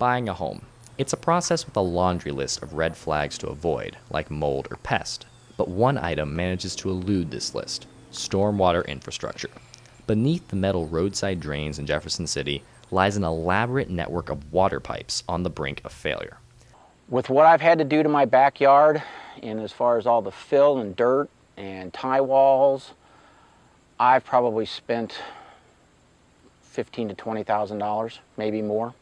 Buying a home. It's a process with a laundry list of red flags to avoid, like mold or pest. But one item manages to elude this list: stormwater infrastructure. Beneath the metal roadside drains in Jefferson City lies an elaborate network of water pipes on the brink of failure. With what I've had to do to my backyard, and as far as all the fill and dirt and tie walls, I've probably spent $15,000 to $20,000, maybe more.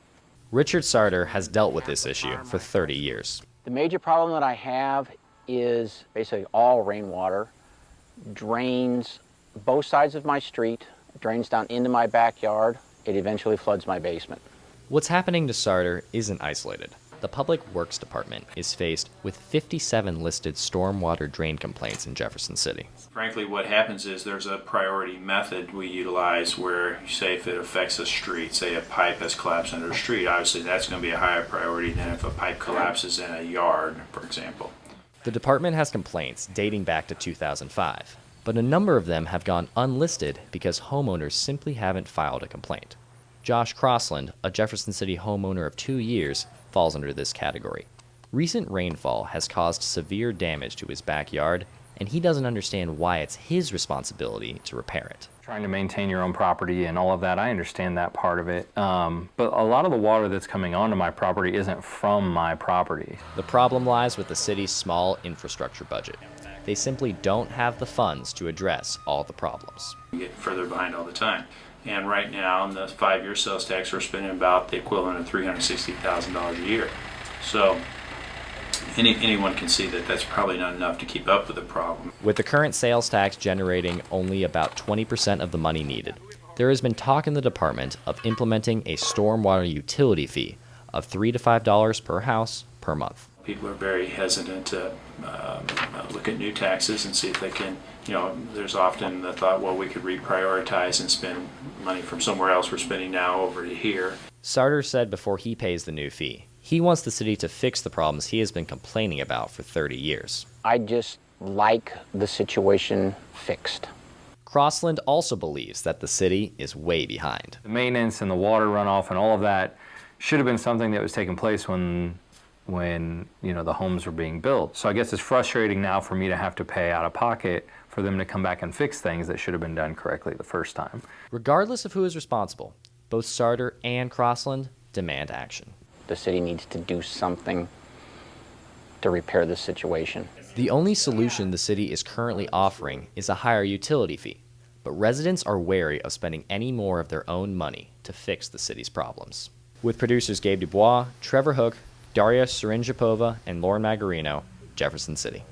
Richard Sarter has dealt with this issue for 30 years. The major problem that I have is basically all rainwater drains both sides of my street, drains down into my backyard. It eventually floods my basement. What's happening to Sarter isn't isolated. The Public Works Department is faced with 57 listed stormwater drain complaints in Jefferson City. Frankly, what happens is there's a priority method we utilize where, say, if it affects a street, say a pipe has collapsed under a street, obviously that's going to be a higher priority than if a pipe collapses in a yard, for example. The department has complaints dating back to 2005, but a number of them have gone unlisted because homeowners simply haven't filed a complaint. Josh Crossland, a Jefferson City homeowner of 2 years, falls under this category. Recent rainfall has caused severe damage to his backyard, and he doesn't understand why it's his responsibility to repair it. Trying to maintain your own property and all of that, I understand that part of it. But a lot of the water that's coming onto my property isn't from my property. The problem lies with the city's small infrastructure budget. They simply don't have the funds to address all the problems. We get further behind all the time. And right now, in the 5-year sales tax, we're spending about the equivalent of $360,000 a year. So anyone can see that that's probably not enough to keep up with the problem. With the current sales tax generating only about 20% of the money needed, there has been talk in the department of implementing a stormwater utility fee of $3 to $5 per house per month. People are very hesitant to look at new taxes and see if they can, there's often the thought, well, we could reprioritize and spend money from somewhere else we're spending now over to here. Sarter said before he pays the new fee, he wants the city to fix the problems he has been complaining about for 30 years. I just like the situation fixed. Crossland also believes that the city is way behind. The maintenance and the water runoff and all of that should have been something that was taking place when the homes were being built. So I guess it's frustrating now for me to have to pay out of pocket for them to come back and fix things that should have been done correctly the first time. Regardless of who is responsible, both Sarter and Crossland demand action. The city needs to do something to repair this situation. The only solution the city is currently offering is a higher utility fee, but residents are wary of spending any more of their own money to fix the city's problems. With producers Gabe Dubois, Trevor Hook, Daria Syrinjapova, and Lauren Magarino, Jefferson City.